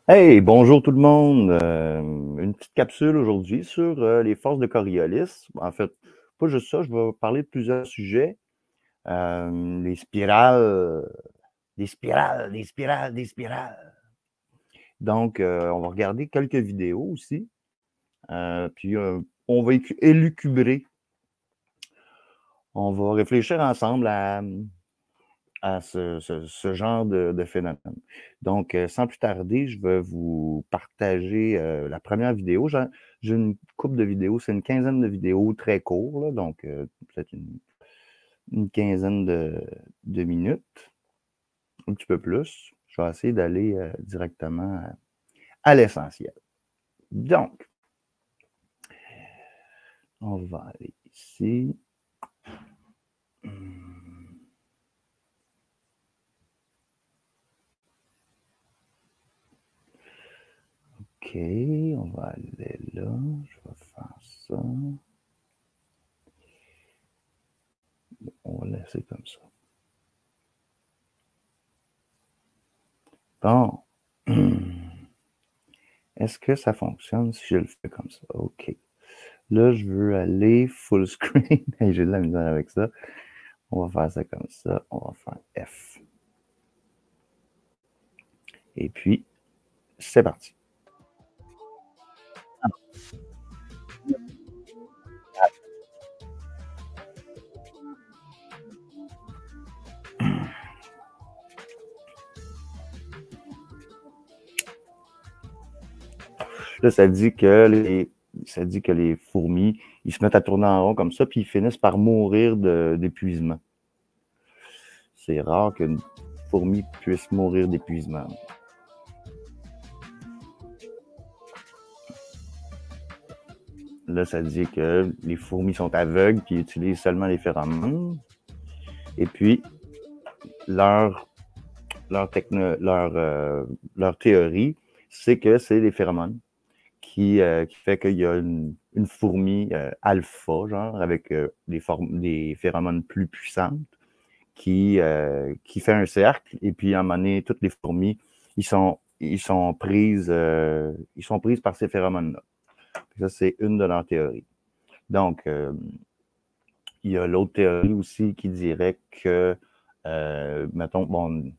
Hey, bonjour tout le monde. Une petite capsule aujourd'hui sur les forces de Coriolis. En fait, pas juste ça, je vais parler de plusieurs sujets. Les spirales, des spirales, des spirales, des spirales. Donc, on va regarder quelques vidéos aussi. Puis, on va élucubrer. On va réfléchir ensemble à ce genre de phénomène. Donc, sans plus tarder, je vais vous partager la première vidéo. J'ai une couple de vidéos, c'est une quinzaine de vidéos très courtes, là, donc peut-être une quinzaine de minutes, un petit peu plus. Je vais essayer d'aller directement à l'essentiel. Donc, on va aller ici. OK, on va aller là. Je vais faire ça. On va laisser comme ça. Bon. Est-ce que ça fonctionne si je le fais comme ça? OK. Là, je veux aller full screen. J'ai de la misère avec ça. On va faire ça comme ça. On va faire F. Et puis, c'est parti. Là, ça dit que les fourmis, ils se mettent à tourner en rond comme ça, puis ils finissent par mourir d'épuisement. C'est rare qu'une fourmi puisse mourir d'épuisement. Là, ça dit que les fourmis sont aveugles puis utilisent seulement les phéromones. Et puis, leur théorie, c'est que c'est les phéromones qui fait qu'il y a une fourmi alpha, genre, avec des phéromones plus puissantes, qui fait un cercle, et puis à un moment donné, toutes les fourmis, ils sont prises par ces phéromones-là. Ça, c'est une de leurs théories. Donc, il y a l'autre théorie aussi qui dirait que, mettons, bon,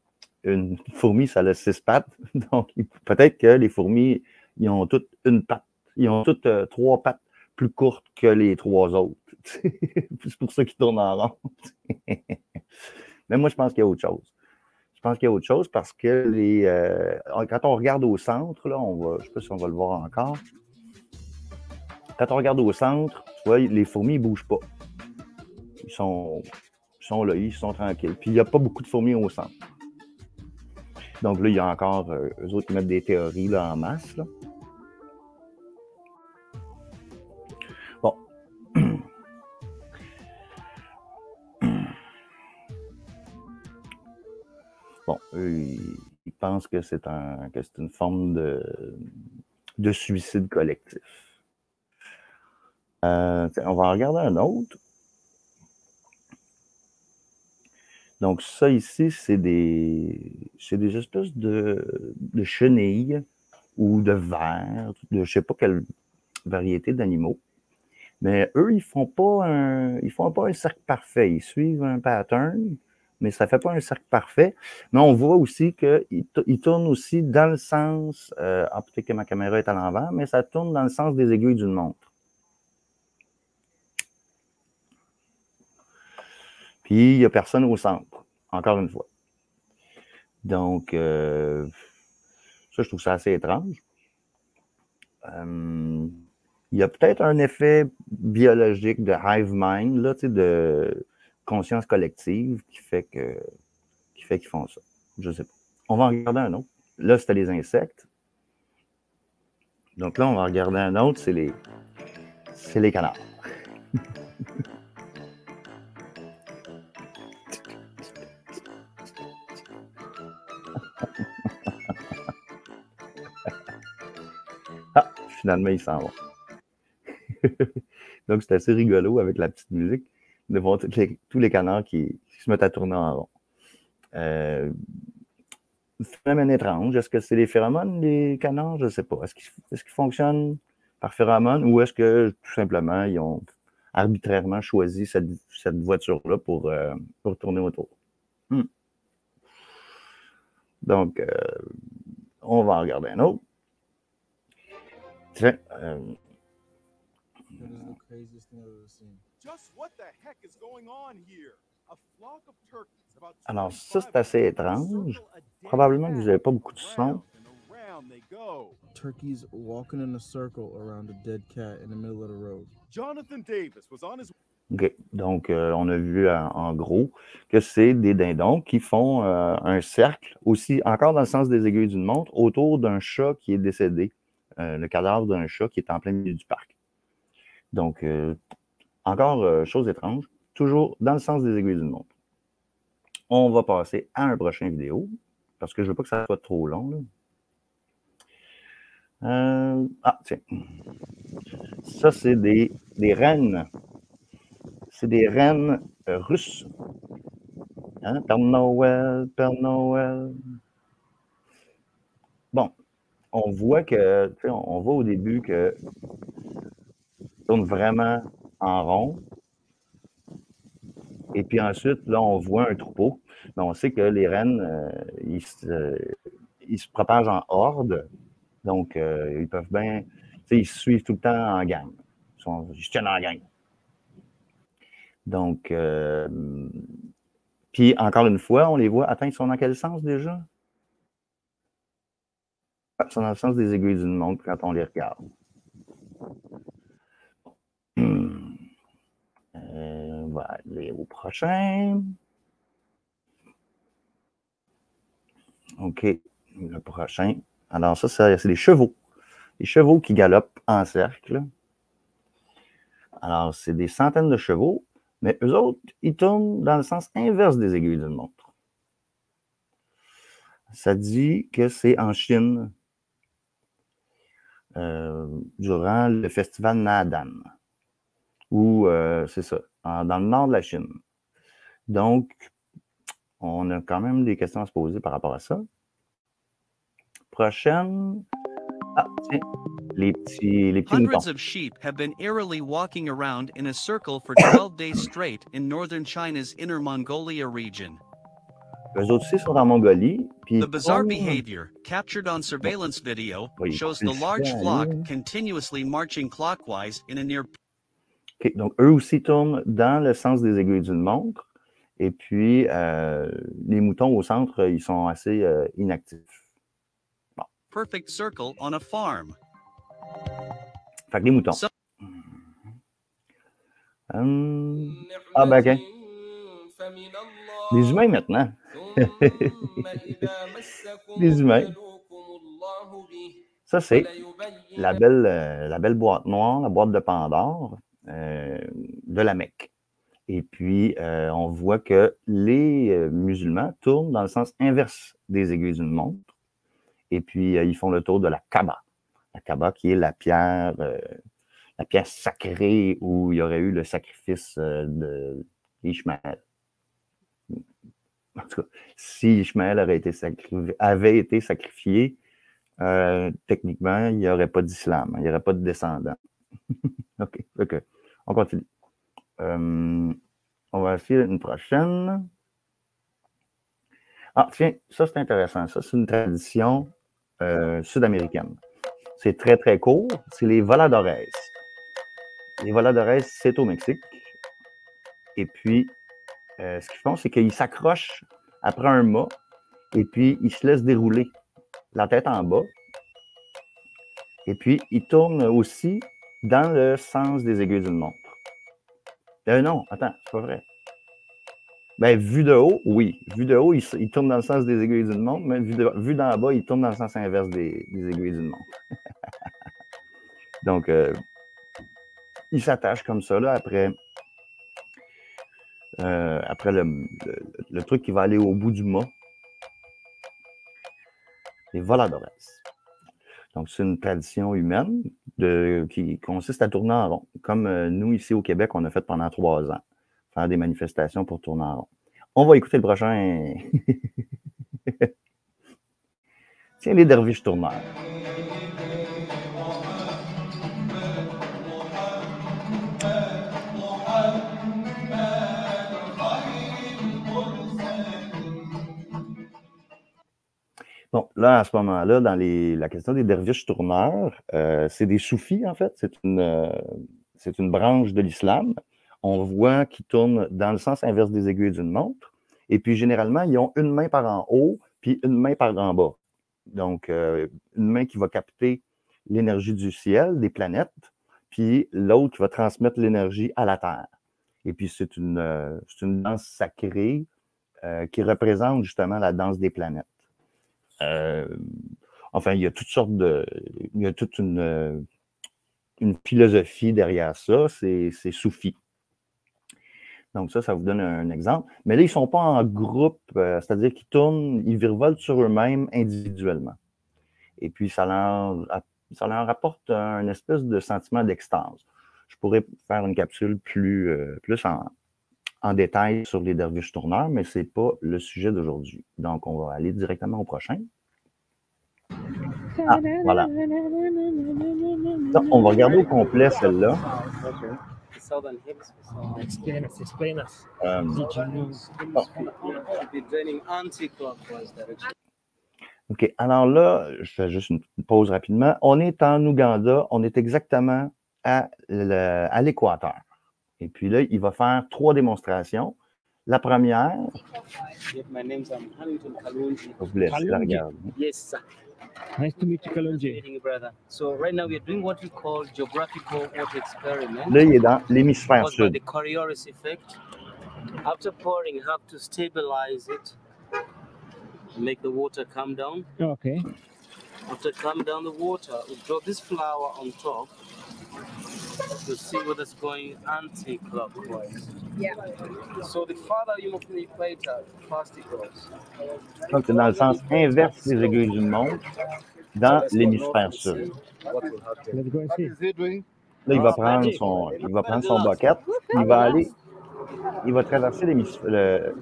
une fourmi, ça a 6 pattes. Donc, peut-être que les fourmis, ils ont toutes une patte. Ils ont toutes 3 pattes plus courtes que les 3 autres. C'est pour ça qu'ils tournent en rond. Mais moi, je pense qu'il y a autre chose. Je pense qu'il y a autre chose parce que quand on regarde au centre, là, je ne sais pas si on va le voir encore. Quand on regarde au centre, tu vois, les fourmis ne bougent pas. Ils sont là, ils sont tranquilles. Puis il n'y a pas beaucoup de fourmis au centre. Donc là, il y a encore eux autres qui mettent des théories là, en masse. Là. Bon. Bon, eux, ils pensent que c'est une forme de suicide collectif. On va en regarder un autre. Donc, ça ici, c'est des espèces de chenilles ou de vers, je ne sais pas quelle variété d'animaux. Mais eux, ils font pas un cercle parfait. Ils suivent un pattern, mais ça ne fait pas un cercle parfait. Mais on voit aussi qu'ils tournent aussi dans le sens, peut-être que ma caméra est à l'envers, mais ça tourne dans le sens des aiguilles d'une montre. Puis, il n'y a personne au centre, encore une fois. Donc, ça, je trouve ça assez étrange. Il y a peut-être un effet biologique de hive mind, là, de conscience collective qui fait qu'ils font ça. Je ne sais pas. On va en regarder un autre. Là, c'était les insectes. Donc là, on va regarder un autre, c'est les canards. Ah, finalement, ils s'en vont. Donc, c'est assez rigolo avec la petite musique de voir tous les canards qui se mettent à tourner en rond. phénomène étrange. Est-ce que c'est les phéromones, les canards? Je ne sais pas. Est-ce qu'ils fonctionnent par phéromones ou est-ce que tout simplement ils ont arbitrairement choisi cette voiture-là pour tourner autour? Donc, on va en regarder un autre. Tiens. Alors, ça, c'est assez étrange. Probablement que vous n'avez pas beaucoup de son. Turkeys walking in a circle around a dead cat in the middle of the road. Jonathan Davis was on his... OK. Donc, on a vu en gros que c'est des dindons qui font un cercle, aussi encore dans le sens des aiguilles d'une montre, autour d'un chat qui est décédé, le cadavre d'un chat qui est en plein milieu du parc. Donc, encore chose étrange, toujours dans le sens des aiguilles d'une montre. On va passer à un prochain vidéo, parce que je ne veux pas que ça soit trop long. Là. Tiens. Ça, c'est des rennes. C'est des rennes russes. Hein? Père Noël, Père Noël. Bon, on voit que, tu sais, on voit au début que tourne vraiment en rond. Et puis ensuite, là, on voit un troupeau. Mais on sait que les rennes, ils se propagent en horde. Donc, ils peuvent bien, tu sais, ils se suivent tout le temps en gang. Ils se tiennent en gang. Donc, puis encore une fois, on les voit. Attends, ils sont dans quel sens déjà? Ils sont dans le sens des aiguilles d'une montre quand on les regarde. On va aller au prochain. OK, le prochain. Alors ça, c'est les chevaux. Les chevaux qui galopent en cercle. Alors, c'est des centaines de chevaux, mais eux autres, ils tournent dans le sens inverse des aiguilles d'une montre. Ça dit que c'est en Chine, durant le festival Nadan, ou c'est ça, dans le nord de la Chine. Donc, on a quand même des questions à se poser par rapport à ça. Prochaine. Tiens, les petits moutons. Hundreds of sheep have been eerily walking around in a circle for 12 days straight in northern China's Inner Mongolia region. Eux autres aussi sont en Mongolie. Puis The bizarre behavior, captured on surveillance video, shows the large flock continuously marching clockwise in a near... OK, donc eux aussi tournent dans le sens des aiguilles d'une montre. Et puis, les moutons au centre, ils sont assez inactifs. Bon. Perfect circle on a farm. Fait que les moutons. OK. Les humains maintenant. Les humains. Ça, c'est la belle boîte noire, la boîte de Pandore de la Mecque. Et puis, on voit que les musulmans tournent dans le sens inverse des aiguilles d'une montre. Et puis, ils font le tour de la Kaaba. La Kaaba qui est la pierre sacrée où il y aurait eu le sacrifice d'Ishmaël. En tout cas, si Ishmaël avait été sacrifié, techniquement, il n'y aurait pas d'islam, il n'y aurait pas de descendants. OK, on continue. On va essayer une prochaine. Tiens, ça c'est intéressant. Ça, c'est une tradition sud-américaine. C'est très, très court. C'est les voladores. Les voladores, c'est au Mexique. Et puis, ce qu'ils font, c'est qu'ils s'accrochent après un mât et puis ils se laissent dérouler la tête en bas. Et puis, ils tournent aussi dans le sens des aiguilles d'une montre. Non, attends, c'est pas vrai. Ben, vu de haut, oui. Vu de haut, il tourne dans le sens des aiguilles d'une montre, mais vu d'en bas, il tourne dans le sens inverse des aiguilles d'une montre. Donc, il s'attache comme ça, là, après le truc qui va aller au bout du mât. Les voladores. Donc, c'est une tradition humaine qui consiste à tourner en rond. Comme nous, ici au Québec, on a fait pendant 3 ans. Faire des manifestations pour tourner en rond. On va écouter le prochain. Tiens, les derviches tourneurs. Bon, là, à ce moment-là, dans la question des derviches tourneurs, c'est des soufis, en fait. C'est une branche de l'islam. On voit qu'ils tournent dans le sens inverse des aiguilles d'une montre. Et puis, généralement, ils ont une main par en haut, puis une main par en bas. Donc, une main qui va capter l'énergie du ciel, des planètes, puis l'autre qui va transmettre l'énergie à la Terre. Et puis, c'est une danse sacrée qui représente justement la danse des planètes. Enfin, il y a toutes sortes il y a toute une philosophie derrière ça, c'est soufi. Donc ça vous donne un exemple. Mais là, ils ne sont pas en groupe, c'est-à-dire qu'ils tournent, ils virevoltent sur eux-mêmes individuellement. Et puis, ça leur apporte un espèce de sentiment d'extase. Je pourrais faire une capsule plus en détail sur les derviches tourneurs, mais ce n'est pas le sujet d'aujourd'hui. Donc, on va aller directement au prochain. Ah, voilà. Donc, on va regarder au complet celle-là. Explain us. OK. Alors là, je fais juste une pause rapidement. On est en Ouganda. On est exactement à l'équateur. Et puis là, il va faire 3 démonstrations. La première, je vous laisse la regarder. Yes, sir. Nice to meet you, Kalonji. So right now we are doing what we call geographical water experiment. Là, il est dans l'hémisphère sud. The Coriolis effect. After pouring, you have to stabilize it, make the water come down. Okay. After come down the water, we drop this flour on top to see whether it's going anti-clockwise. Yeah. So the farther you move to the equator, the faster it goes. Donc, c'est dans le sens inverse des aiguilles d'une montre, dans l'hémisphère sud. Let's go and see. Là, il va prendre son bucket, il va traverser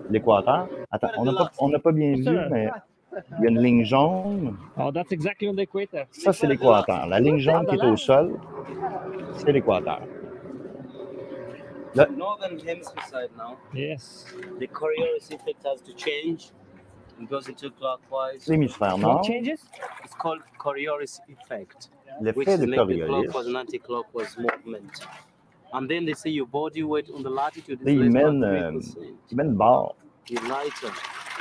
l'équateur. Attends, on n'a pas bien vu, mais il y a une ligne jaune. Oh, that's exactly on the equator. Ça, c'est l'équateur. La ligne jaune qui est au sol, c'est l'équateur. The northern hemisphere side now. Yes. The Coriolis effect has to change. It goes into clockwise. L'hémisphère What nord, changes? It's called Coriolis effect, which l'effet is de making Coriolis. clockwise and anti-clockwise movement. And then they say your body weight on the latitude Là, is il less mène than 3%. une barre. You're lighter.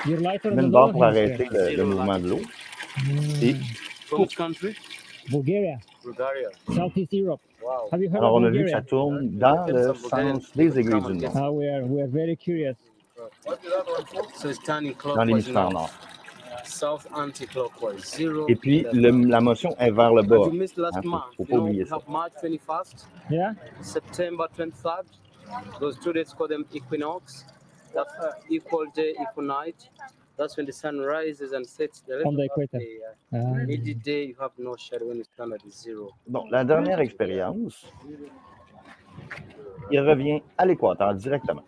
You're lighter Il on met the une barre lower pour hemisphere. arrêter le mouvement de l'eau. Et From which country? Bulgaria, Bulgaria. Southeast Europe. Wow. Have you heard alors, of on a vu que ça Bulgaria? tourne dans le sens des aiguilles d'une montre, We are very curious. So it's turning dans clockwise l'hémisphère now. nord. South anti-clockwise. 0. Et puis, la motion est vers le bas. You missed last month. Faut You pas know, oublier we ça. have March 21st, Yeah? September 23rd. Those 2 days call them equinox. That's equal day, equal night. That's when the sun rises and sets. On the equator. Midday, you have no shadow when the sun is 0. Bon, la dernière expérience, il revient à l'équateur directement.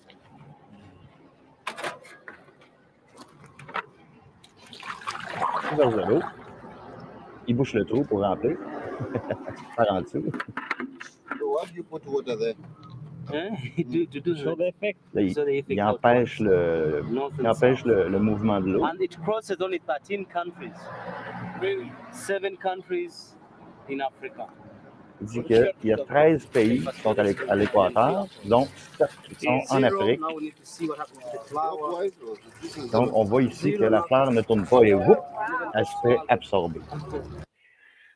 Vers l'eau. Il bouche le trou pour remplir. Par en dessous. So why do you put water there? To do Show the effect. Là, So the effect il empêche le mouvement de l'eau. And it crosses only 13 countries. 7 countries in Africa. Il dit qu'il y a 13 pays qui sont à l'équateur, dont 7 qui sont en Afrique. Now we need to see what happens to the flower. Clockwise or this is Donc, on voit ici que la fleur ne tourne pas et whoop, elle se fait absorber.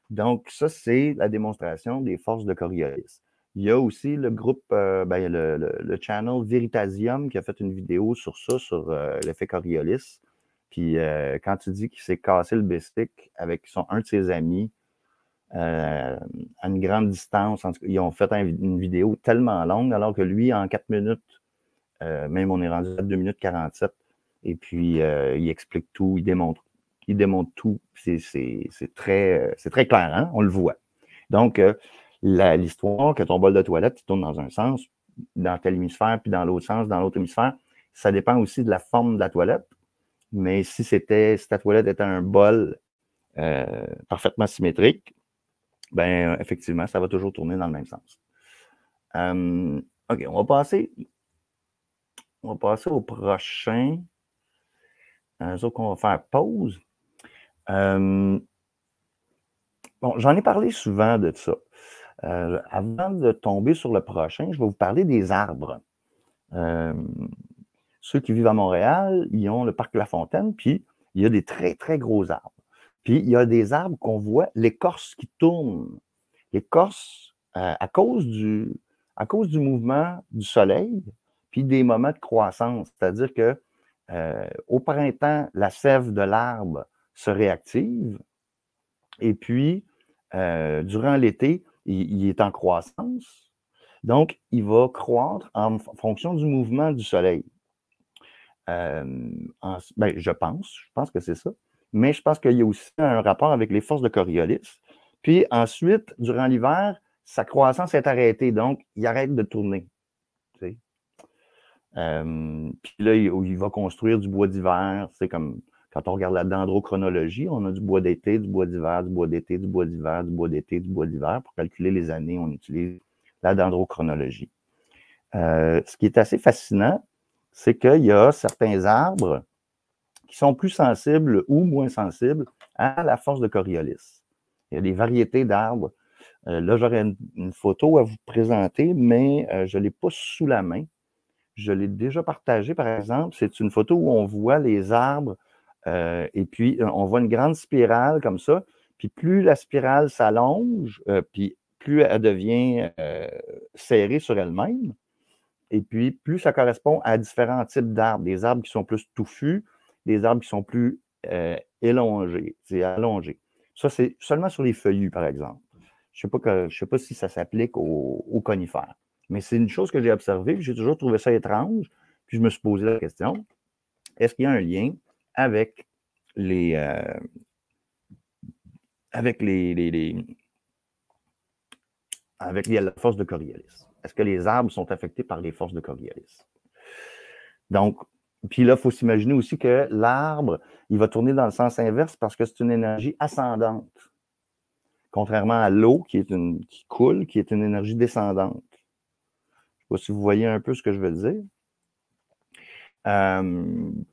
Donc, ça, c'est la démonstration des forces de Coriolis. Il y a aussi le groupe, le channel Veritasium qui a fait une vidéo sur ça, sur l'effet Coriolis. Puis, quand tu dis qu'il s'est cassé le bestic avec un de ses amis à une grande distance, en tout cas, ils ont fait une vidéo tellement longue, alors que lui, en 4 minutes, même on est rendu à 2 minutes 47, et puis il explique tout, il démontre tout. C'est très clair, hein? On le voit. Donc, l'histoire que ton bol de toilette il tourne dans un sens, dans tel hémisphère, puis dans l'autre sens, dans l'autre hémisphère, ça dépend aussi de la forme de la toilette. Mais si ta toilette était un bol parfaitement symétrique, ben effectivement, ça va toujours tourner dans le même sens. OK, on va passer au prochain. Sauf qu'on va faire pause. Bon, j'en ai parlé souvent de ça. Avant de tomber sur le prochain, je vais vous parler des arbres. Ceux qui vivent à Montréal, ils ont le parc La Fontaine, puis il y a des très, très gros arbres. Puis il y a des arbres qu'on voit, l'écorce qui tourne. L'écorce, à cause du mouvement du soleil, puis des moments de croissance. C'est-à-dire que au printemps, la sève de l'arbre se réactive, et puis durant l'été, il est en croissance. Donc, il va croître en fonction du mouvement du soleil. Je pense que c'est ça. Mais je pense qu'il y a aussi un rapport avec les forces de Coriolis. Puis ensuite, durant l'hiver, sa croissance est arrêtée, donc il arrête de tourner. Puis là, il va construire du bois d'hiver. C'est comme quand on regarde la dendrochronologie, on a du bois d'été, du bois d'hiver, du bois d'été, du bois d'hiver, du bois d'été, du bois d'hiver. Pour calculer les années, on utilise la dendrochronologie. Ce qui est assez fascinant, c'est qu'il y a certains arbres qui sont plus sensibles ou moins sensibles à la force de Coriolis. Il y a des variétés d'arbres. Là, j'aurais une photo à vous présenter, mais je ne l'ai pas sous la main. Je l'ai déjà partagée, par exemple. C'est une photo où on voit les arbres et puis on voit une grande spirale comme ça. Puis plus la spirale s'allonge, puis plus elle devient serrée sur elle-même. Et puis, plus ça correspond à différents types d'arbres. Des arbres qui sont plus touffus, des arbres qui sont plus allongés. Ça, c'est seulement sur les feuillus, par exemple. Je ne sais pas si ça s'applique aux conifères. Mais c'est une chose que j'ai observée. J'ai toujours trouvé ça étrange. Puis je me suis posé la question, est-ce qu'il y a un lien avec la force de Coriolis? Est-ce que les arbres sont affectés par les forces de Coriolis? Donc, puis là, il faut s'imaginer aussi que l'arbre, il va tourner dans le sens inverse parce que c'est une énergie ascendante. Contrairement à l'eau qui coule, qui est une énergie descendante. Je ne sais pas si vous voyez un peu ce que je veux dire.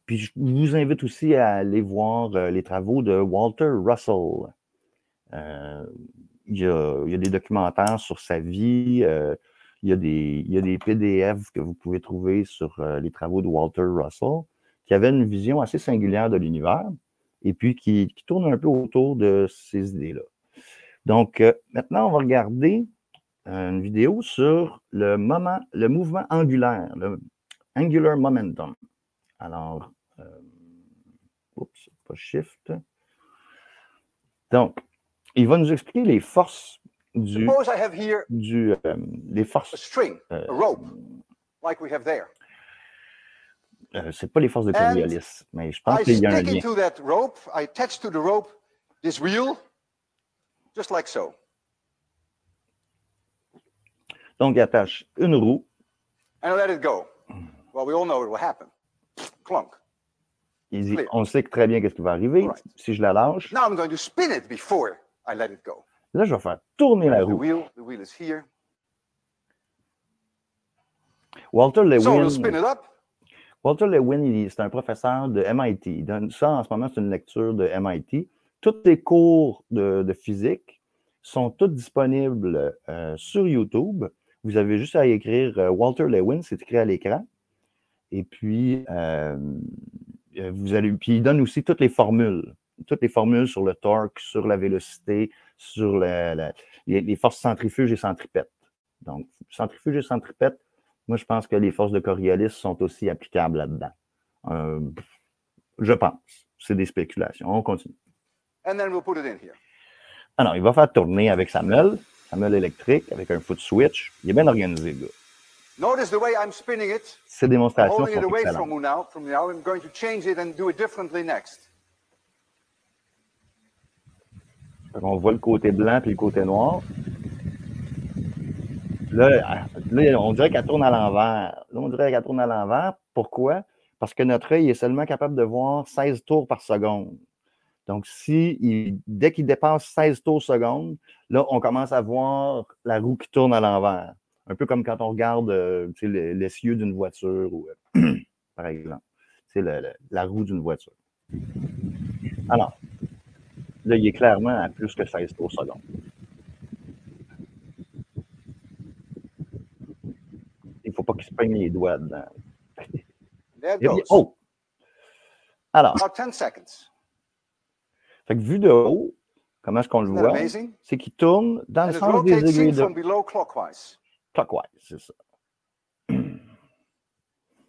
Puis je vous invite aussi à aller voir les travaux de Walter Russell. Il y a des documentaires sur sa vie. Il y a des PDF que vous pouvez trouver sur les travaux de Walter Russell, qui avait une vision assez singulière de l'univers et puis qui tourne un peu autour de ces idées-là. Donc, maintenant, on va regarder une vidéo sur le mouvement angulaire, le angular momentum. Alors, pas shift. Donc, il va nous expliquer les forces les forces. C'est pas les forces de Coriolis, mais je pense qu'il y a un lien. Donc, il attache une roue. Il dit, on sait très bien qu'est-ce qui va arriver. Si je la lâche. Là, je vais faire tourner la roue. Walter Lewin, c'est un professeur de MIT. Il donne ça en ce moment, c'est une lecture de MIT. Tous les cours de physique sont tous disponibles sur YouTube. Vous avez juste à écrire Walter Lewin, c'est écrit à l'écran. Et puis, puis il donne aussi toutes les formules sur le torque, sur la vélocité, sur les forces centrifuges et centripètes. Donc, centrifuges et centripètes, moi, je pense que les forces de Coriolis sont aussi applicables là-dedans. Je pense. C'est des spéculations. On continue. Alors, il va faire tourner avec sa meule électrique, avec un foot switch. Il est bien organisé, le gars. Ces démonstrations sont excellentes. On voit le côté blanc puis le côté noir. Là, on dirait qu'elle tourne à l'envers. Pourquoi? Parce que notre œil est seulement capable de voir 16 tours par seconde. Donc, dès qu'il dépasse 16 tours secondes, là, on commence à voir la roue qui tourne à l'envers. Un peu comme quand on regarde l'essieu d'une voiture, ou, par exemple. C'est la roue d'une voiture. Alors, là, il est clairement à plus que 16 tours secondes. Il ne faut pas qu'il se peigne les doigts dedans. There it goes. Oh! Alors, About 10 seconds. fait que vu de haut, comment est-ce qu'on le Isn't that voit? amazing? C'est qu'il tourne dans le And it sens des rotates aiguilles seen de from below clockwise. clockwise, c'est ça.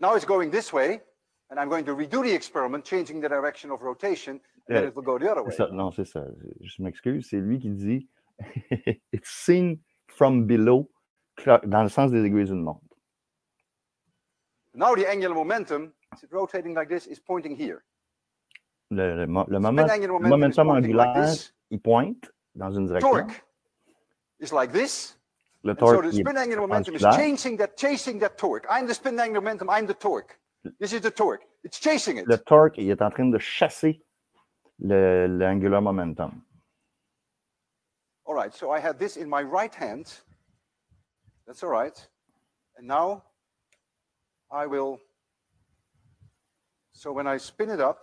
Now it's going this way, and I'm going to redo the experiment, changing the direction of rotation, and then it will go the other way. Ça, non, c'est ça. Je m'excuse, c'est lui qui dit It's seen from below, dans le sens des aiguilles d'une montre. Now the angular momentum, is it rotating like this, is pointing here. Le Spin angular momentum is momentum pointing like angulaire, this. il pointe dans une direction. Torque is like this. Le And so torque, the il spin est angular momentum is perpendiculaire. chasing that torque. I'm the spin angular momentum, I'm the torque. This is the torque. It's chasing it. Le torque, il est en train de chasser l'angular momentum. All right, so I had this in my right hand. That's all right. And now I will, so when I spin it up,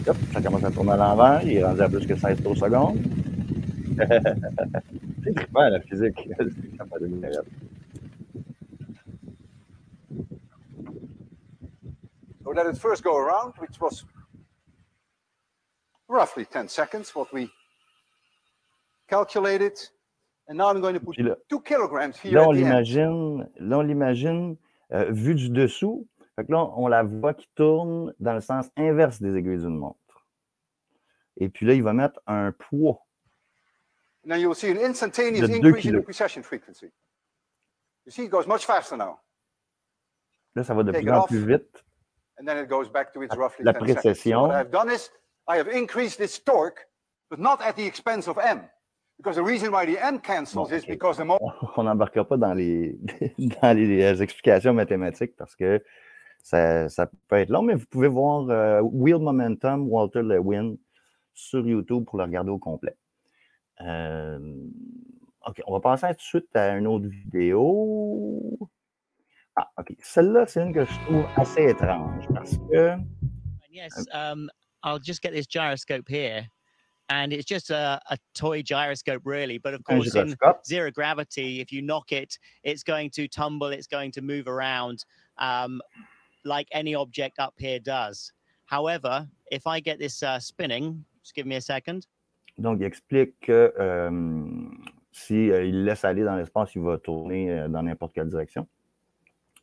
Hop, ça commence à tourner à l'envers, il est rendu à plus que 16 tours secondes. C'est trippant, la physique. C'est capable de minérale. so let it first go around, which was roughly 10 seconds, what we calculated. And now I'm going to put Puis là, 2 kilograms here là, at on the end. l'imagine vu du dessous. Fait que là, on la voit qui tourne dans le sens inverse des aiguilles d'une montre. Et puis là, il va mettre un poids. Now you'll see an instantaneous De 2 increase in the kilos. precession frequency. You see, it goes much faster now. Là, ça va de Take plus it en off. plus vite. And then it goes back to its roughly La 10 seconds. So précession. what I've done is I have increased this torque, but not at the expense of M. Because the reason why the M cancels Bon, is ok. because the On n'embarquera pas dans les, dans les explications mathématiques parce que ça peut être long, mais vous pouvez voir Wheel Momentum, Walter Lewin, sur YouTube pour le regarder au complet. OK, on va passer tout de suite à une autre vidéo. Ah, OK. Celle-là, c'est une que je trouve assez étrange parce que... Yes, I'll just get this gyroscope here. And it's just a toy gyroscope, really. But of un course, in gyroscope. zero gravity, if you knock it, it's going to tumble, it's going to move around like any object up here does. However, if I get this spinning, just give me a second. Donc, il explique que s'il laisse aller dans l'espace, il va tourner dans n'importe quelle direction.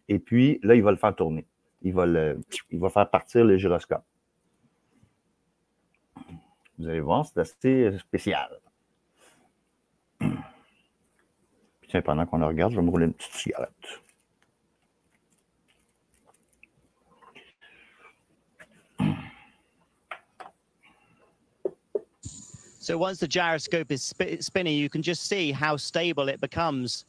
Et puis, là, il va le faire tourner. Il va faire partir le gyroscope. Vous allez voir, c'est assez spécial. Puis, tiens, pendant qu'on le regarde, je vais me rouler une petite cigarette. So once the gyroscope is spinning, you can just see how stable it becomes.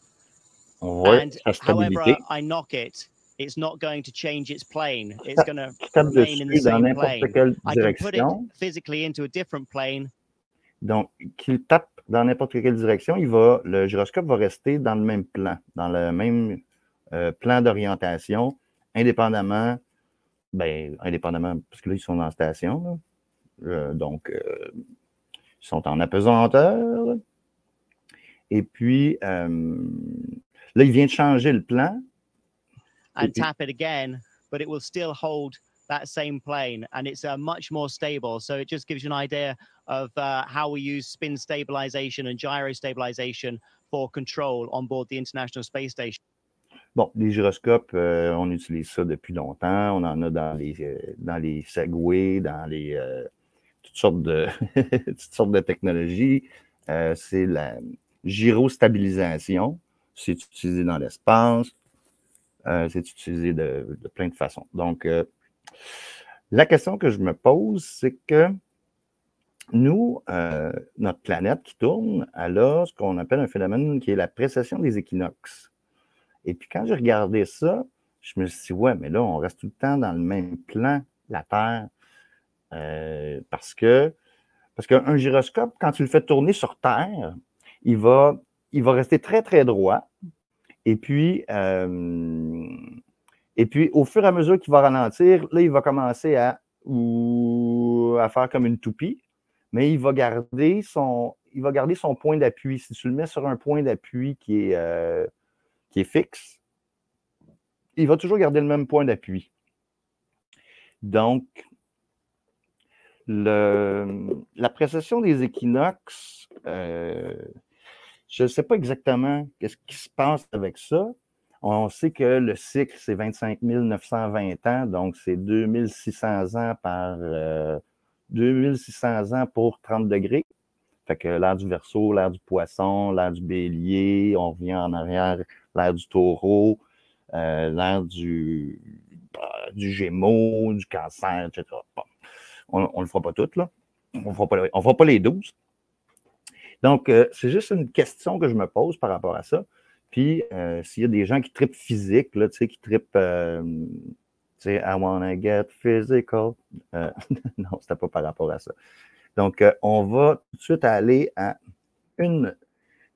On voit And sa however stabilité. I knock it, it's not going to change its plane. It's going to Tu tapes remain in the dessus dans same n'importe plane. quelle I can put it direction. physically into a different plane. Donc, qu'il tape dans n'importe quelle direction, le gyroscope va rester dans le même plan, dans le même plan d'orientation, indépendamment, parce que là, ils sont en station, donc, ils sont en apesanteur. Et puis, là, il vient de changer le plan. And tap it again, but it will still hold that same plane, and it's much more stable. So it just gives you an idea of how we use spin stabilization and gyro stabilization for control on board the International Space Station. Bon, les gyroscopes, on utilise ça depuis longtemps. On en a dans les Segway, dans les toutes sortes de technologies. C'est la gyrostabilisation. C'est utilisé dans l'espace. C'est utilisé de plein de façons. Donc, la question que je me pose, c'est que nous, notre planète qui tourne, elle a ce qu'on appelle un phénomène qui est la précession des équinoxes. Et puis, quand j'ai regardé ça, je me suis dit, ouais, mais là, on reste tout le temps dans le même plan, la Terre, parce qu'un gyroscope, quand tu le fais tourner sur Terre, il va rester très, très droit. Et puis, au fur et à mesure qu'il va ralentir, là, il va commencer à faire comme une toupie, mais il va garder son point d'appui. Si tu le mets sur un point d'appui qui est fixe, il va toujours garder le même point d'appui. Donc, la précession des équinoxes, je ne sais pas exactement ce qui se passe avec ça. On sait que le cycle, c'est 25 920 ans, donc c'est 2600 ans par 2600 ans pour 30 degrés. Fait que l'ère du Verseau, l'ère du Poisson, l'ère du Bélier, on revient en arrière, l'ère du Taureau, l'ère du Gémeaux, du Cancer, etc. Bon, on ne le fera pas tout, là. On ne fera pas les 12. Donc, c'est juste une question que je me pose par rapport à ça. Puis, s'il y a des gens qui trippent physique, là, tu sais, qui trippent, tu sais, I wanna get physical. Non, c'était pas par rapport à ça. Donc, on va tout de suite aller à une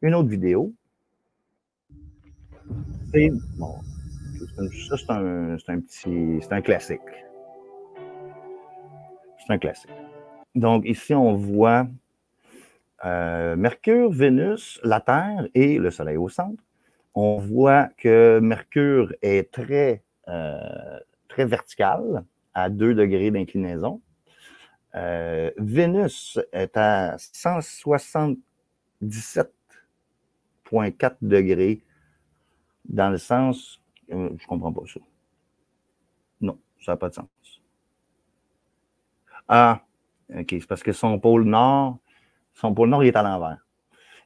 autre vidéo. C'est, bon, ça, c'est un classique. C'est un classique. Donc, ici, on voit Mercure, Vénus, la Terre et le Soleil au centre. On voit que Mercure est très vertical, à 2 degrés d'inclinaison. Vénus est à 177,4 degrés, dans le sens... je ne comprends pas ça. Non, ça n'a pas de sens. Ah, OK, c'est parce que son pôle nord, il est à l'envers.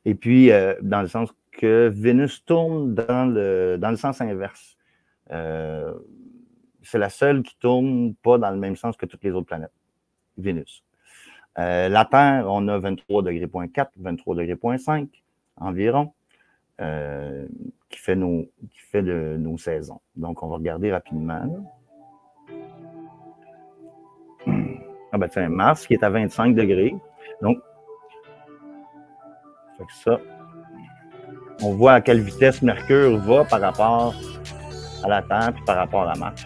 Et puis, dans le sens que Vénus tourne dans le sens inverse. C'est la seule qui tourne pas dans le même sens que toutes les autres planètes. Vénus. La Terre, on a 23 degrés 23 degrés environ, qui fait de nos saisons. Donc, on va regarder rapidement. Ah ben tiens, Mars qui est à 25 degrés. Donc, fait que ça, on voit à quelle vitesse Mercure va par rapport à la Terre puis par rapport à Mars.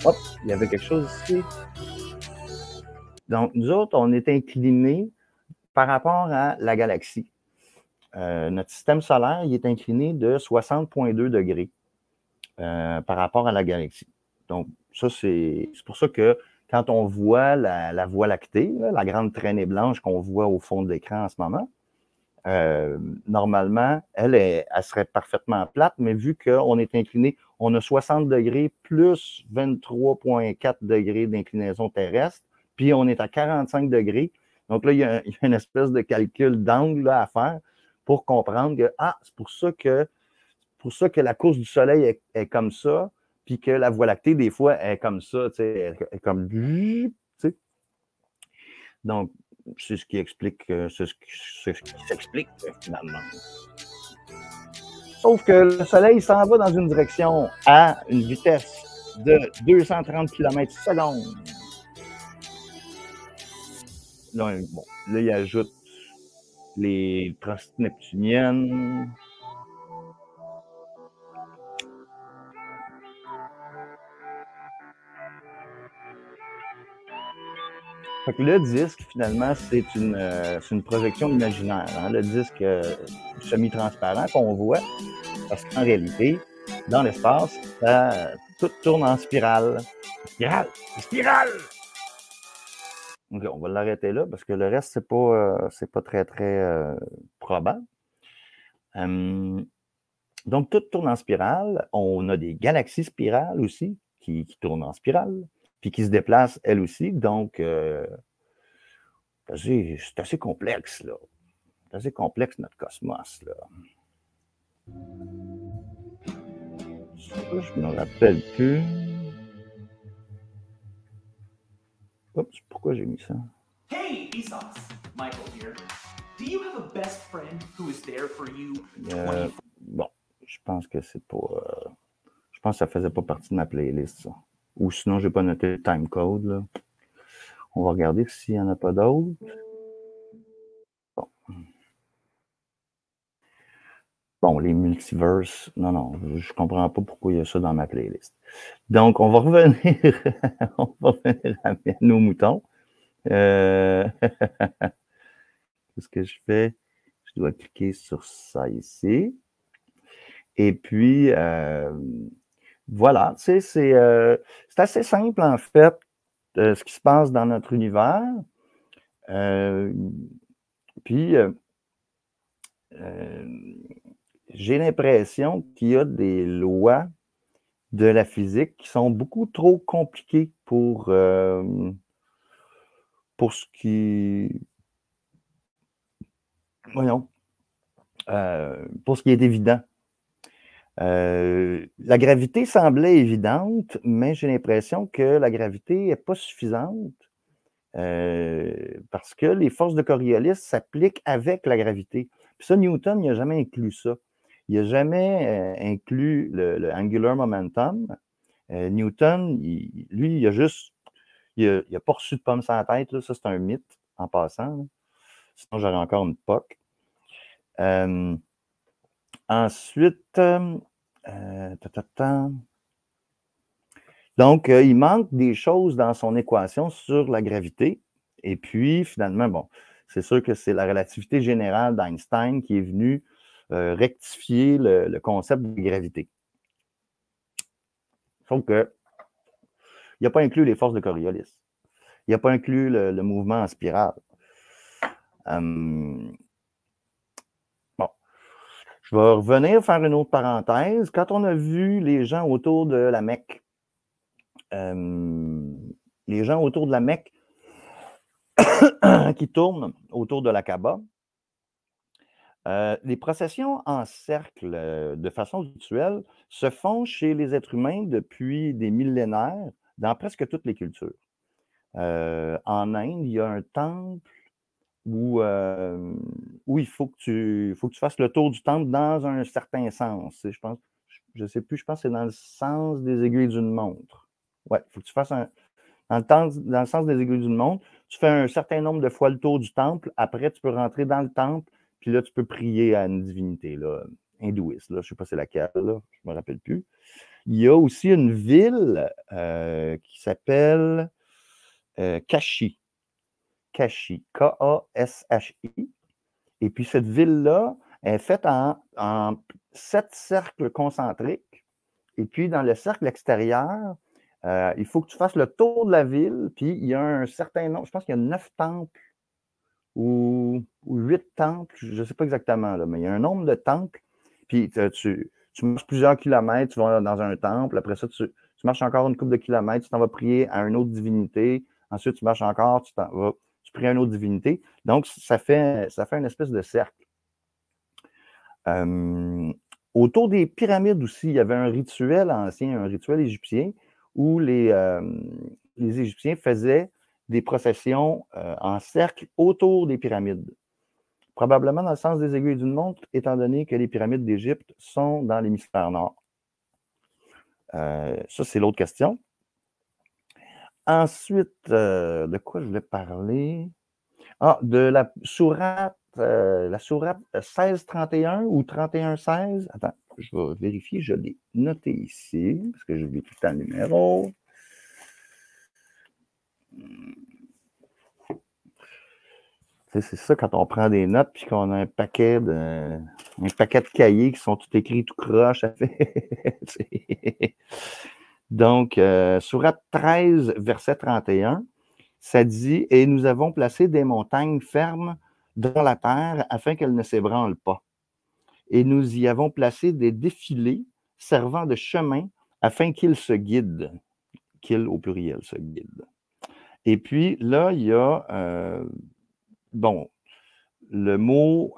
Hop, il y avait quelque chose ici. Donc, nous autres, on est inclinés par rapport à la galaxie. Notre système solaire, il est incliné de 60,2 degrés par rapport à la galaxie. Donc, ça, c'est pour ça que quand on voit la Voie lactée, là, la grande traînée blanche qu'on voit au fond de l'écran en ce moment, normalement, elle serait parfaitement plate, mais vu qu'on est incliné, on a 60 degrés plus 23,4 degrés d'inclinaison terrestre, puis on est à 45 degrés. Donc là, il y a une espèce de calcul d'angle à faire pour comprendre que, c'est pour ça que la course du Soleil est comme ça, puis que la Voie lactée, des fois, est comme ça, tu sais, est comme... Tu sais. Donc, c'est ce qui explique, c'est ce qui s'explique, finalement. Sauf que le Soleil s'en va dans une direction à une vitesse de 230 km/s. Là, bon, là, il ajoute les transits neptuniennes. Fait que le disque, finalement, c'est une projection imaginaire. Hein? Le disque semi-transparent qu'on voit, parce qu'en réalité, dans l'espace, tout tourne en spirale. Spirale! OK, on va l'arrêter là, parce que le reste, c'est pas très, très probable. Donc, tout tourne en spirale. On a des galaxies spirales aussi, qui tournent en spirale, puis qui se déplacent elles aussi. Donc, c'est assez complexe, là. C'est assez complexe, notre cosmos, là. Ça, je me rappelle plus. Oups, pourquoi j'ai mis ça? Hey, Vsauce! Michael here. Do you have a best friend who is there for you? Bon, je pense que c'est pas... Je pense que ça ne faisait pas partie de ma playlist, ça. Ou sinon, je n'ai pas noté le timecode, là. On va regarder s'il n'y en a pas d'autres. Bon. Bon, les multiverses, non, je ne comprends pas pourquoi il y a ça dans ma playlist. Donc, on va revenir, à nos moutons. Qu'est-ce que je fais? Je dois cliquer sur ça ici. Et puis, voilà, c'est assez simple, en fait, ce qui se passe dans notre univers. Puis, j'ai l'impression qu'il y a des lois de la physique qui sont beaucoup trop compliquées pour ce qui... Voyons. Pour ce qui est évident. La gravité semblait évidente, mais j'ai l'impression que la gravité n'est pas suffisante parce que les forces de Coriolis s'appliquent avec la gravité. Puis ça, Newton n'a jamais inclus ça. Il n'a jamais inclus le angular momentum. Newton, lui, il a juste... Il n'a pas reçu de pomme sur la tête. Là. Ça, c'est un mythe, en passant. Là. Sinon, j'aurais encore une POC. Ensuite... Donc, il manque des choses dans son équation sur la gravité. Et puis, finalement, bon, c'est sûr que c'est la relativité générale d'Einstein qui est venue rectifier le concept de gravité. Sauf que il n'a pas inclus les forces de Coriolis. Il n'a pas inclus le mouvement en spirale. Bon. Je vais revenir faire une autre parenthèse. Quand on a vu les gens autour de la Mecque, qui tournent autour de la Kaaba, les processions en cercle de façon rituelle se font chez les êtres humains depuis des millénaires dans presque toutes les cultures. En Inde, il y a un temple où il faut que tu fasses le tour du temple dans un certain sens. Je ne sais plus, je pense que c'est dans le sens des aiguilles d'une montre. Oui, il faut que tu fasses dans le sens des aiguilles d'une montre. Tu fais un certain nombre de fois le tour du temple. Après, tu peux rentrer dans le temple, puis là, tu peux prier à une divinité là, hindouiste. Là. Je ne sais pas c'est laquelle, là, je ne me rappelle plus. Il y a aussi une ville qui s'appelle Kashi. Kashi, K-A-S-H-I. Et puis, cette ville-là est faite en 7 cercles concentriques. Et puis, dans le cercle extérieur, il faut que tu fasses le tour de la ville. Puis, il y a un certain nombre, je pense qu'il y a 9 temples ou 8 temples, je ne sais pas exactement, là, mais il y a un nombre de temples. Puis, tu marches plusieurs kilomètres, tu vas dans un temple. Après ça, tu marches encore une couple de kilomètres, tu t'en vas prier à une autre divinité. Ensuite, tu marches encore, tu t'en vas. Tu pries à une autre divinité. Donc, ça fait une espèce de cercle. Autour des pyramides aussi, il y avait un rituel ancien, un rituel égyptien, où les Égyptiens faisaient des processions en cercle autour des pyramides. Probablement dans le sens des aiguilles d'une montre, étant donné que les pyramides d'Égypte sont dans l'hémisphère nord. Ça, c'est l'autre question. Ensuite, de quoi je voulais parler? De la sourate 1631 ou 3116. Attends, je vais vérifier, je l'ai noté ici, parce que j'oublie tout le temps le numéro. C'est ça quand on prend des notes puis qu'on a un paquet de cahiers qui sont tout écrits tout croche. Donc, sourate 13, verset 31, ça dit « Et nous avons placé des montagnes fermes dans la terre afin qu'elles ne s'ébranlent pas. Et nous y avons placé des défilés servant de chemin afin qu'ils se guident. » Qu'ils au pluriel se guident. Et puis là, il y a le mot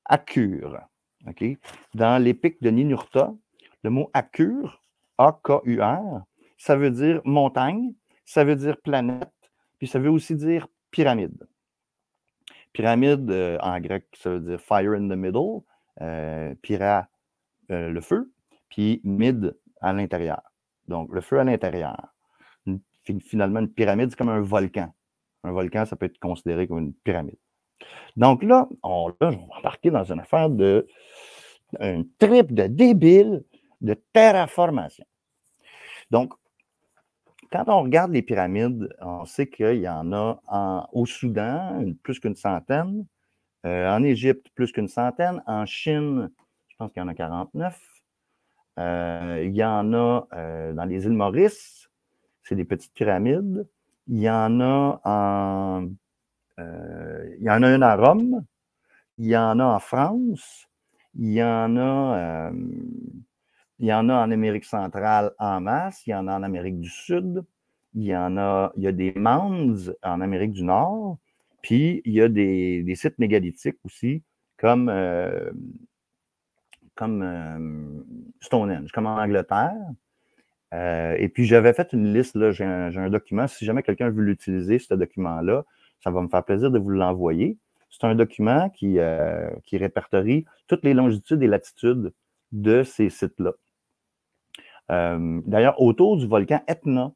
Akur. Okay? Dans l'épique de Ninurta, le mot Akur, A-K-U-R, ça veut dire montagne, ça veut dire planète, puis ça veut aussi dire pyramide. Pyramide, en grec, ça veut dire fire in the middle, Pira, le feu, puis Mid à l'intérieur. Donc, le feu à l'intérieur. Finalement, une pyramide, c'est comme un volcan. Un volcan, ça peut être considéré comme une pyramide. Donc là, on va embarquer dans une affaire un trip de débile de terraformation. Donc, quand on regarde les pyramides, on sait qu'il y en a au Soudan, plus qu'une centaine, en Égypte, plus qu'une centaine, en Chine, je pense qu'il y en a 49. Il y en a dans les îles Maurice, c'est des petites pyramides. Il y en a une à Rome, il y en a en France, il y en a en Amérique centrale en masse, il y en a en Amérique du Sud, il y a des mounds en Amérique du Nord, puis il y a des sites mégalithiques aussi, comme Stonehenge, comme en Angleterre. Et puis, j'avais fait une liste, là, j'ai un document. Si jamais quelqu'un veut l'utiliser, ce document-là, ça va me faire plaisir de vous l'envoyer. C'est un document qui répertorie toutes les longitudes et latitudes de ces sites-là. D'ailleurs, autour du volcan Etna,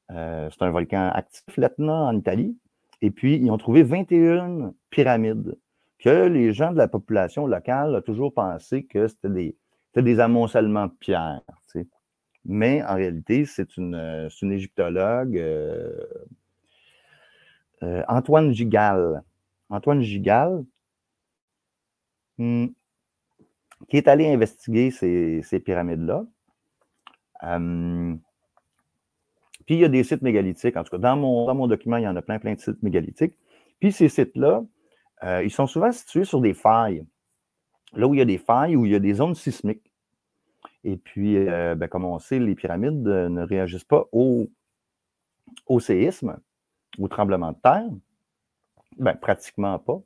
c'est un volcan actif, l'Etna, en Italie. Et puis, ils ont trouvé 21 pyramides que les gens de la population locale ont toujours pensé que c'était des amoncellements de pierres, tu sais. Mais en réalité, c'est une égyptologue, Antoine Gigal. Antoine Gigal, qui est allé investiguer ces pyramides-là. Puis il y a des sites mégalithiques. En tout cas, dans mon document, il y en a plein de sites mégalithiques. Puis ces sites-là, ils sont souvent situés sur des failles. Là où il y a des failles, où il y a des zones sismiques. Et puis, comme on sait, les pyramides ne réagissent pas au séisme, au tremblement de terre. Ben, pratiquement pas.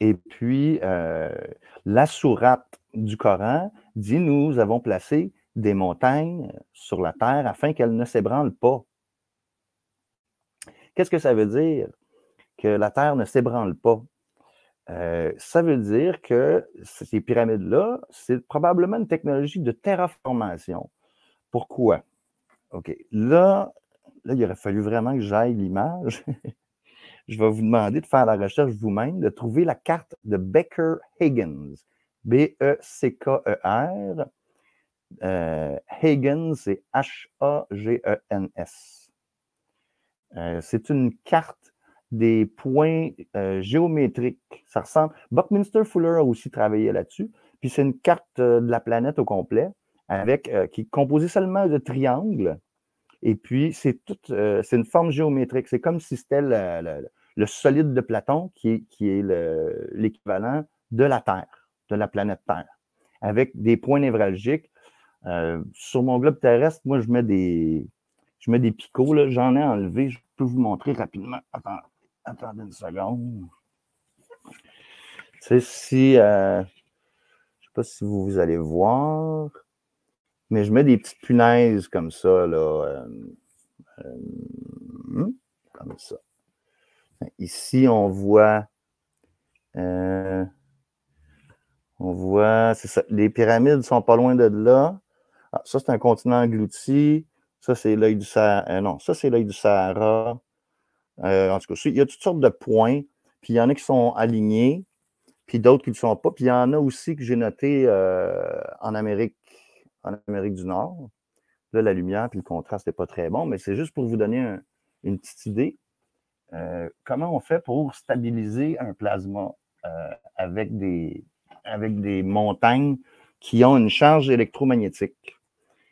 Et puis, la sourate du Coran dit « Nous avons placé des montagnes sur la terre afin qu'elles ne s'ébranlent pas. » Qu'est-ce que ça veut dire que la terre ne s'ébranle pas? Ça veut dire que ces pyramides-là, c'est probablement une technologie de terraformation. Pourquoi? OK. Là, il aurait fallu vraiment que j'aille l'image. Je vais vous demander de faire la recherche vous-même, de trouver la carte de Becker-Higgins. B-E-C-K-E-R. Higgins, c'est H-A-G-E-N-S. C'est une carte des points géométriques. Ça ressemble. Buckminster Fuller a aussi travaillé là-dessus. Puis c'est une carte de la planète au complet, qui est composée seulement de triangles. Et puis c'est une forme géométrique. C'est comme si c'était le solide de Platon qui est l'équivalent de la Terre, de la planète Terre, avec des points névralgiques. Sur mon globe terrestre, moi, je mets des picots. Là. J'en ai enlevé. Je peux vous montrer rapidement. Attendez une seconde. Tu sais, je ne sais pas si vous allez voir, mais je mets des petites punaises comme ça, là. Comme ça. Ici, on voit, c'est ça. Les pyramides sont pas loin de là. Ah, ça, c'est un continent englouti. Ça, c'est l'œil du Sahara. Non, ça, c'est l'œil du Sahara. En tout cas, il y a toutes sortes de points. Puis il y en a qui sont alignés, puis d'autres qui ne le sont pas. Puis il y en a aussi que j'ai noté en Amérique du Nord. Là, la lumière puis le contraste n'est pas très bon, mais c'est juste pour vous donner une petite idée. Comment on fait pour stabiliser un plasma avec des montagnes qui ont une charge électromagnétique.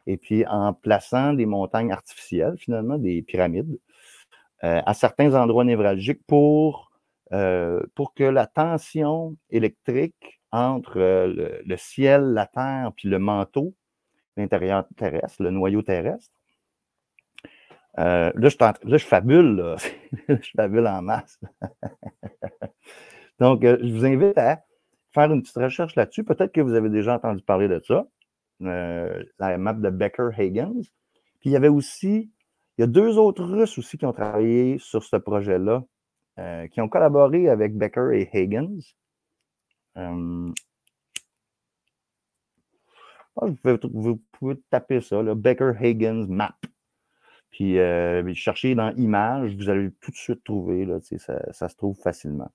Et puis, en plaçant des montagnes artificielles, finalement, des pyramides, à certains endroits névralgiques pour que la tension électrique entre le ciel, la terre, puis le manteau, l'intérieur terrestre, le noyau terrestre. Là, je fabule, là. Je fabule en masse. Donc, je vous invite à faire une petite recherche là-dessus. Peut-être que vous avez déjà entendu parler de ça. La map de Becker-Higgins. Puis, il y a deux autres Russes aussi qui ont travaillé sur ce projet-là, qui ont collaboré avec Becker et Higgins. Vous pouvez taper ça, là, Baker-Higgins Map. Puis cherchez dans Images, vous allez tout de suite trouver, là, ça se trouve facilement.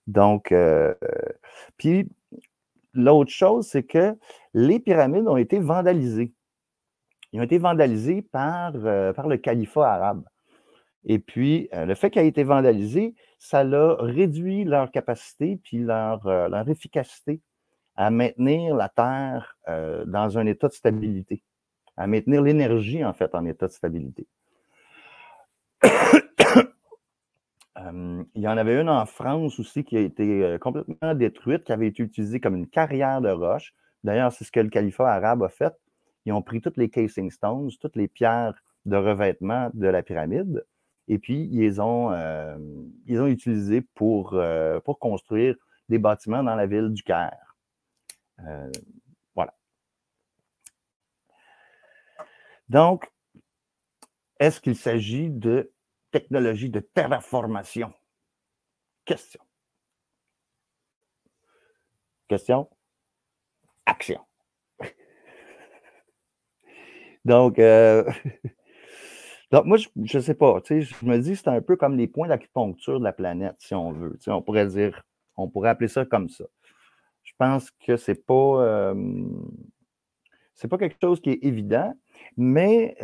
Donc, puis l'autre chose, c'est que les pyramides ont été vandalisées. Ils ont été vandalisés par le califat arabe. Et puis, le fait qu'elle ait été vandalisée, ça a réduit leur capacité puis leur efficacité à maintenir la Terre dans un état de stabilité, à maintenir l'énergie, en fait, en état de stabilité. Il y en avait une en France aussi qui a été complètement détruite, qui avait été utilisée comme une carrière de roche. D'ailleurs, c'est ce que le califat arabe a fait. Ils ont pris toutes les casing stones, toutes les pierres de revêtement de la pyramide, et puis ils les ont utilisées pour construire des bâtiments dans la ville du Caire. Voilà. Donc, est-ce qu'il s'agit de technologie de terraformation? Question. Question. Action. Donc, donc, moi, je ne sais pas. Je me dis que c'est un peu comme les points d'acupuncture de la planète, si on veut. On pourrait appeler ça comme ça. Je pense que c'est pas quelque chose qui est évident, mais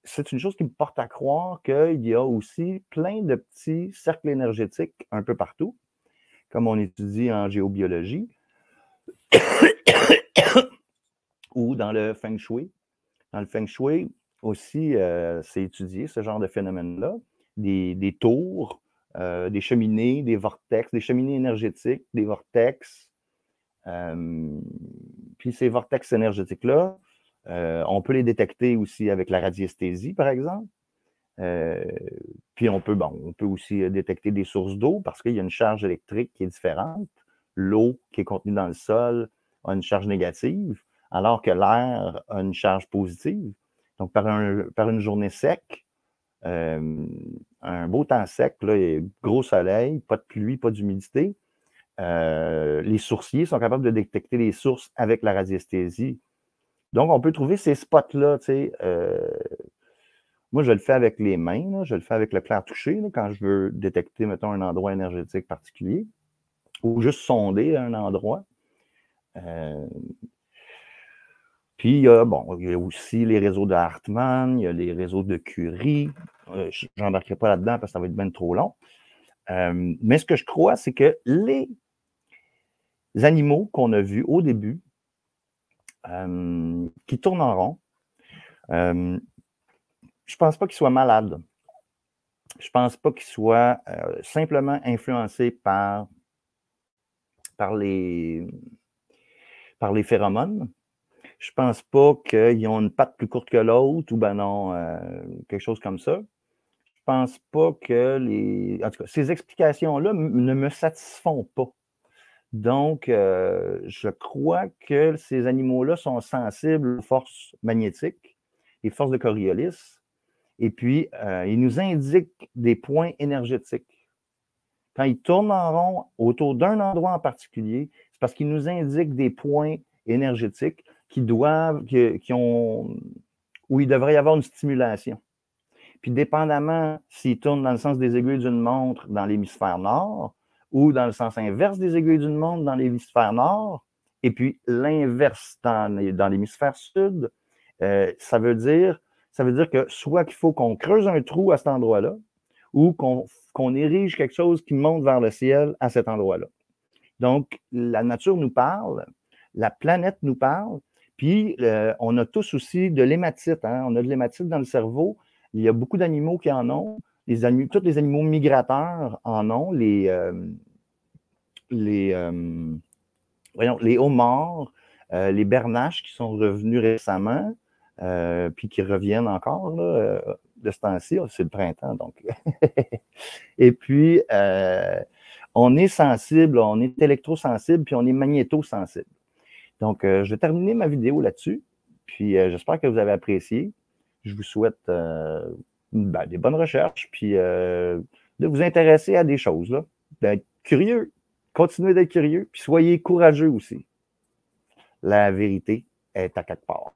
c'est une chose qui me porte à croire qu'il y a aussi plein de petits cercles énergétiques un peu partout, comme on étudie en géobiologie, ou dans le Feng Shui. Dans le Feng Shui aussi, c'est étudié, ce genre de phénomène-là, des tours, des cheminées, des vortex, des cheminées énergétiques, des vortex. Puis ces vortex énergétiques-là, on peut les détecter aussi avec la radiesthésie, par exemple. Puis on peut aussi détecter des sources d'eau parce qu'il y a une charge électrique qui est différente. L'eau qui est contenue dans le sol a une charge négative, alors que l'air a une charge positive. Donc, par une journée sec, un beau temps sec, là, gros soleil, pas de pluie, pas d'humidité, les sourciers sont capables de détecter les sources avec la radiesthésie. Donc, on peut trouver ces spots-là, moi, je le fais avec les mains, là, je le fais avec le clair touché, là, quand je veux détecter, mettons, un endroit énergétique particulier, ou juste sonder un endroit. Puis, il y a aussi les réseaux de Hartmann, il y a les réseaux de Curie. Je n'embarquerai pas là-dedans parce que ça va être bien trop long. Mais ce que je crois, c'est que les animaux qu'on a vus au début, qui tournent en rond, je ne pense pas qu'ils soient malades. Je ne pense pas qu'ils soient simplement influencés par les phéromones. Je ne pense pas qu'ils ont une patte plus courte que l'autre ou quelque chose comme ça. Je ne pense pas que en tout cas, ces explications-là ne me satisfont pas. Donc, je crois que ces animaux-là sont sensibles aux forces magnétiques, les forces de Coriolis, et puis ils nous indiquent des points énergétiques. Quand ils tournent en rond autour d'un endroit en particulier, c'est parce qu'ils nous indiquent des points énergétiques où il devrait y avoir une stimulation. Puis, dépendamment s'ils tournent dans le sens des aiguilles d'une montre dans l'hémisphère nord ou dans le sens inverse des aiguilles d'une montre dans l'hémisphère nord, et puis l'inverse dans l'hémisphère sud, ça veut dire que soit qu'il faut qu'on creuse un trou à cet endroit-là ou qu'on érige quelque chose qui monte vers le ciel à cet endroit-là. Donc, la nature nous parle, la planète nous parle, puis on a tous aussi de l'hématite. Hein? On a de l'hématite dans le cerveau. Il y a beaucoup d'animaux qui en ont. Tous les animaux migrateurs en ont. Les homards, les bernaches qui sont revenus récemment, puis qui reviennent encore là, de ce temps-ci. C'est le printemps, donc. Et puis, on est sensible, on est électrosensible, puis on est magnétosensible. Donc, je vais terminer ma vidéo là-dessus. Puis, j'espère que vous avez apprécié. Je vous souhaite des bonnes recherches, puis de vous intéresser à des choses, là. D'être curieux. Continuez d'être curieux, puis soyez courageux aussi. La vérité est à quelque part.